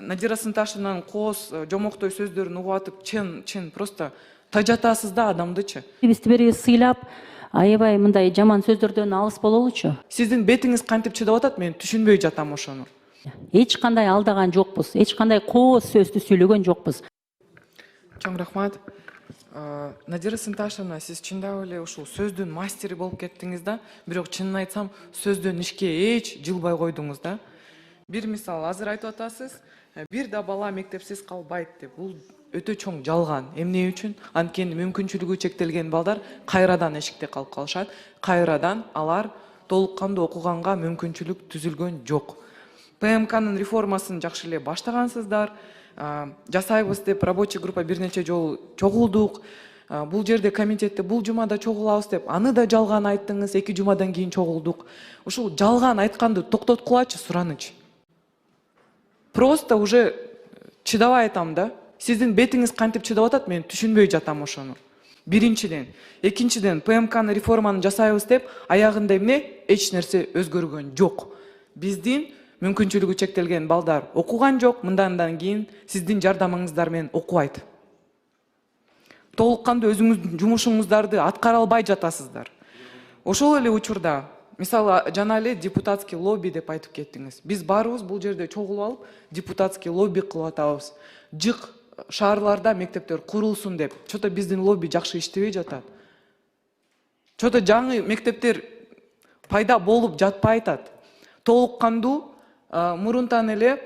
Надира Сынташевнанын кооз жомоктой сөздөрүн угуп атып, чын просто тажатасыз да адамдычы. Бизди бири сыйлап, аябай мындай жаман сөздөрдөн алыс бололучу. Сиздин бетиңиз кантип чыдап атат, мен түшүнбөй жатам ошону. Эч кандай алдаган жокпуз, эч кандай кооз сөздү сүйлөгөн жокпуз. Чоң рахмат. Надира Сынташевна, сиз чындап эле ушул сөздүн мастери болуп кеттиңиз да, бирок чынын айтсам, сөздөн ишке эч жылбай койдуңуз да. Бир мисал, азыр айтып атасыз, бир да бала мектепсиз калбайт деп. Бул өтө чоң жалган. Эмне үчүн? Анткени мүмкүнчүлүгү чектелген балдар кайрадан эшикте калып калышат. Кайрадан алар толук кандуу окуганга мүмкүнчүлүк түзүлгөн жок. ПМКнын реформасын жакшы эле баштагансыздар. Жасайбыз деп рабочий группа бир нече жолу чогулдук. Бул жерде комитетте бул жумада чогулабыз деп, аны да жалган айттыңыз, 2 жумадан кийин чогулдук. Ушул жалган айтканды токтоткулачы, суранычы. Просто уже чыдабай айтам да. Сиздин бетиңиз кантип чыдап атат, мен түшүнбөй жатам ошону. Биринчиден, экинчиден, ПМКны реформаны жасайбыз деп, аягында эмне? Эч нерсе өзгөргөн жок. Биздин мүмкүнчүлүгү чектелген балдар окуган жок, мындан кийин сиздин жардамыңыздар менен окубайт. Толук кандуу өзүңүздүн жумушуңуздарды аткара албай жатасыздар. Ошол эле учурда, мисалы, жана эле депутатский лобби деп айтып кеттиңиз. Биз баарыбыз бул жерде чогулуп алып, депутатский лобби кылып атабыз. Жык шаарларда мектептер курулсун деп. Чото биздин лобби жакшы иштебей жатат. Чото жаңы мектептер пайда болуп жатпай атат. Толук кандуу мурунтан эле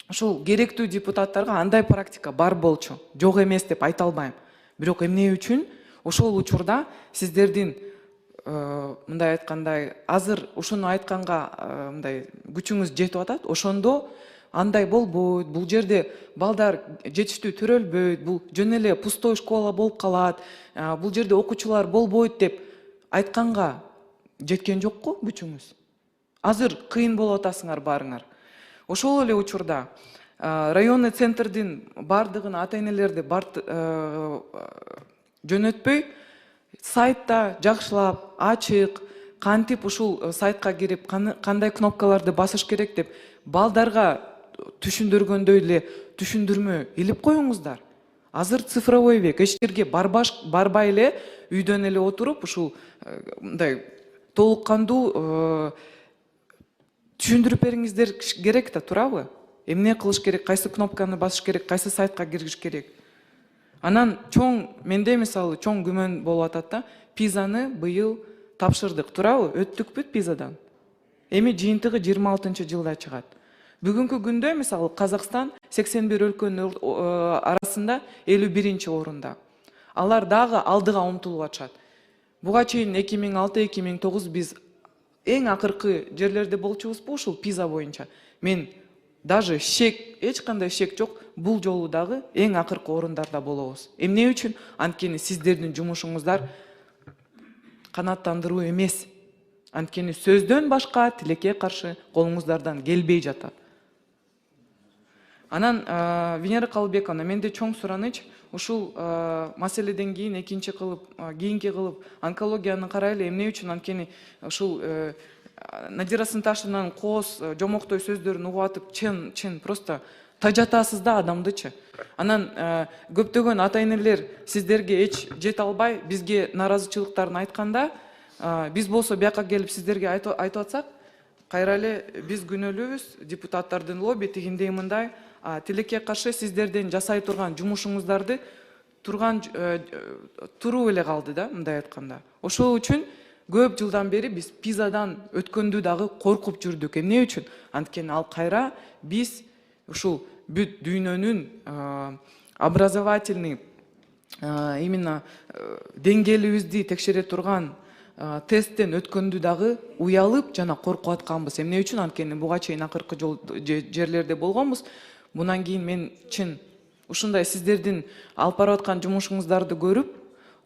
ушул керектүү депутаттарга андай практика бар болчу. Жок эмес деп айта албайм. Бирок эмне үчүн? Ошол учурда сиздердин мындай айткандай, азыр ушуну айтканга мындай күчүңүз жетип атат. Ошондо андай болбойт. Бул жерде балдар жетиштүү төрөлбөйт. Бул жөн эле пустой школа болуп калат. Бул жерде окуучулар болбойт деп айтканга жеткен жокко күчүңүз. Азыр кыйын болуп атасыңар баарыңар. Ошол эле учурда районный центрдин бардыгын ата-энелерди жөнөтпөй, сайтта жакшылап, ачык, кантип ушул сайтка кирип, кандай кнопкаларды басыш керек деп балдарга түшүндүргөндөй эле түшүндүрмө илип коюңуздар. Азыр цифровой век, эч жерге барбай эле үйдөн эле отуруп, ушул мындай толук кандуу түшүндүрүп бериңиздер керек да, туурабы? Эмне кылыш керек, кайсы кнопканы басыш керек, кайсы сайтка кириш керек. Анан менде мисалы чоң күмөн болуп атат да, пизаны быйыл тапшырдык, туурабы? Өттүкпүт пизадан. Эми жыйынтыгы 26-жылда чыгат. Бүгүнкү күндө мисалы Казакстан 81 өлкөнүн арасында 51-орунда. Алар дагы алдыга умтулуп атышат. Буга чейин 2006-2009 биз эң акыркы жерлерде болчубузбу ушул пиза боюнча. Мен даже эч кандай шек жок, бул жолу дагы эң акыркы орундарда болобуз. Эмне үчүн? Анткени сиздердин жумушуңуздар канааттандыруу эмес. Анткени сөздөн башка тилекке каршы колуңуздардан келбей жатат. Анан Венера Калыбековна, менде чоң сураныч, ушул маселеден кийин кийинки кылып онкологияны карайлы. Эмне үчүн? Анткени ушул Надира Сынташевнанын кооз жомоктой сөздөрүн угуп атып, чын просто тажатасыз да адамдычы. Анан көптөгөн ата-энелер сиздерге эч жете албай, бизге наразычылыктарын айтканда, биз болсо бияка келип сиздерге айтып атсак, кайра эле биз күнөөлүүбүз, депутаттардын лобби тигиндей мындай, тилекке каршы сиздерден жасай турган жумушуңуздарды туруп эле калды да, мындай айтканда. Ошол үчүн көп жылдан бери биз пизадан өткөндү дагы коркуп жүрдүк. Эмне үчүн? Анткени ал кайра биз ушул бүт дүйнөнүн образовательный именно деңгээлибизди текшере турган тесттен өткөндү дагы уялып жана коркуп атканбыз. Эмне үчүн? Анткени буга чейин акыркы жерлерде болгонбуз. Мундан кийин мен чын ушундай сиздердин алып барып аткан жумушуңуздарды көрүп,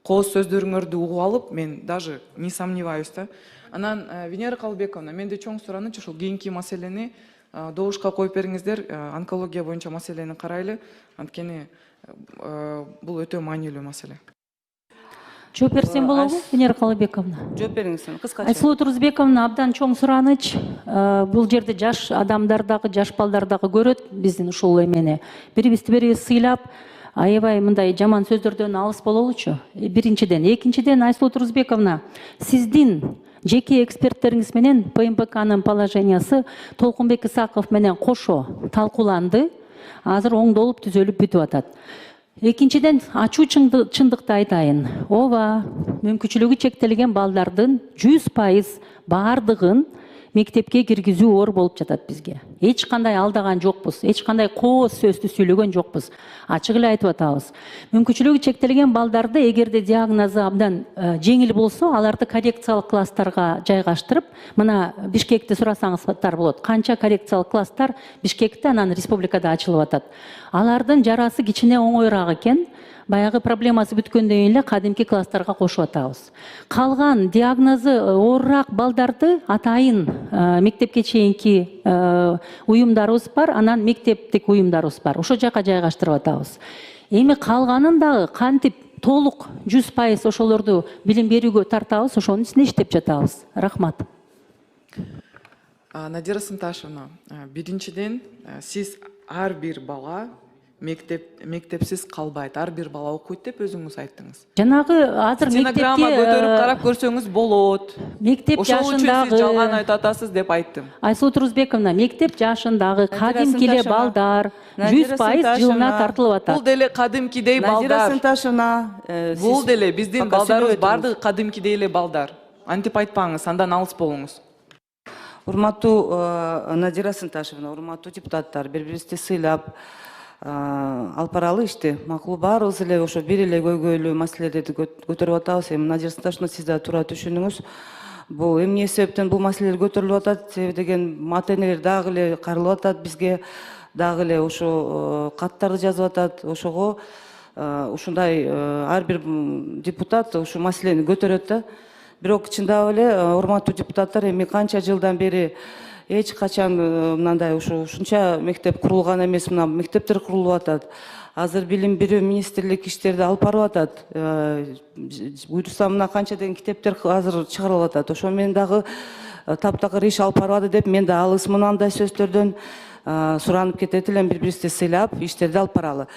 кооз сөздөрүңөрдү угуп алып, мен даже не сомневаюсь да. Анан Венера Калыбековна, менде чоң сураныч, ушул кийинки маселени добушка коюп бериңиздер, онкология боюнча маселени карайлы. Анткени бул өтө маанилүү маселе. Жооп берсем болобу, Венера Калыбековна? Жооп бериңиз, кыскача. Айсулу Турузбековна абдан чоң сураныч. Бул жерде жаш адамдар дагы, жаш балдар дагы көрөт биздин ушул эмени. Бирибизди сыйлап, аябай мындай жаман сөздөрдөн алыс бололучу. Биринчиден, экинчиден Айсулу Турузбековна, сиздин жеке эксперттериңиз менен ПМПКнын положениясы Толкунбек Исаков менен кошо талкууланды. Азыр оңдолуп түзөлүп бүтүп атат. Экинчиден, ачуу чындыкты айтайын. Ооба, мүмкүнчүлүгү чектелген балдардын 100% баардыгын мектепке киргизүү оор болуп жатат бизге. Эч кандай алдаган жокпуз, эч кандай кооз сөздү сүйлөгөн жокпуз. Ачык эле айтып атабыз. Мүмкүнчүлүгү чектелген балдарды эгерде диагнозу абдан жеңил болсо, аларды коррекциялык класстарга жайгаштырып, мына Бишкекте сурасаңыздар болот. Канча коррекциялык класстар Бишкекте, анан республикада ачылып атат. Алардын жарасы кичине оңоюраак экен. Баягы проблемасы бүткөндөн эле кадимки класстарга кошуп атабыз. Калган диагнозу оорураак балдарды атайын мектепке чейинки уюмдарыбыз бар, анан мектептик уюмдарыбыз бар. Ошо жака жайгаштырып атабыз. Эми калганын дагы кантип толук 100% ошолорду билим берүүгө тартабыз, ошонун үстүнө иштеп жатабыз. Рахмат. Надира Сынташевна, биринчиден сиз ар бир бала мектепсиз калбайт, ар бир бала окуйт деп өзүңүз айттыңыз. Жанагы азыр Стенограмма көтөрүп карап көрсөңүз болот. Мектеп жашындагы сиз жалган айтып атасыз деп айттым. Айсулу Турузбековна, мектеп жашындагы кадимкиле балдар 100% жылына тартылып атат. Бул деле кадимкидей Надира балдар. Сынташевна, Бул деле биздин балдарыбыз сүйлөп бардыгы кадимкидей эле балдар. Антип айтпаңыз, андан алыс болуңуз. Урматтуу Надира Сынташевна, урматтуу депутаттар, бири-бирибизди сыйлап, алып аралы ишти макул баарыбыз эле ошо бир эле көйгөйлүү маселелерди көтөрүп атабыз. Эми Надира Сынташевна, сиз да туура түшүнүңүз. Бул эмне себептен бул маселелер көтөрүлүп атат? Себеби деген ата-энелер дагы эле карылып атат бизге, дагы эле ошо каттарды жазып атат. Ошого ушундай ар бир депутат ушу маселени көтөрөт да. Бирок чындап эле урматтуу депутаттар, эми канча жылдан бери эч качан мындай ушунча мектеп курулган эмес, мына мектептер курулуп атат. Азыр билим берүү министрлик иштерди алып барып атат. Буйрусам мына канча деген китептер азыр чыгарылып атат. Ошо менен дагы таптакыр иш алып барбады деп мен да алыс мынандай сөздөрдөн суранып кетет элем, бири-бирибизди сыйлап иштерди алып баралы.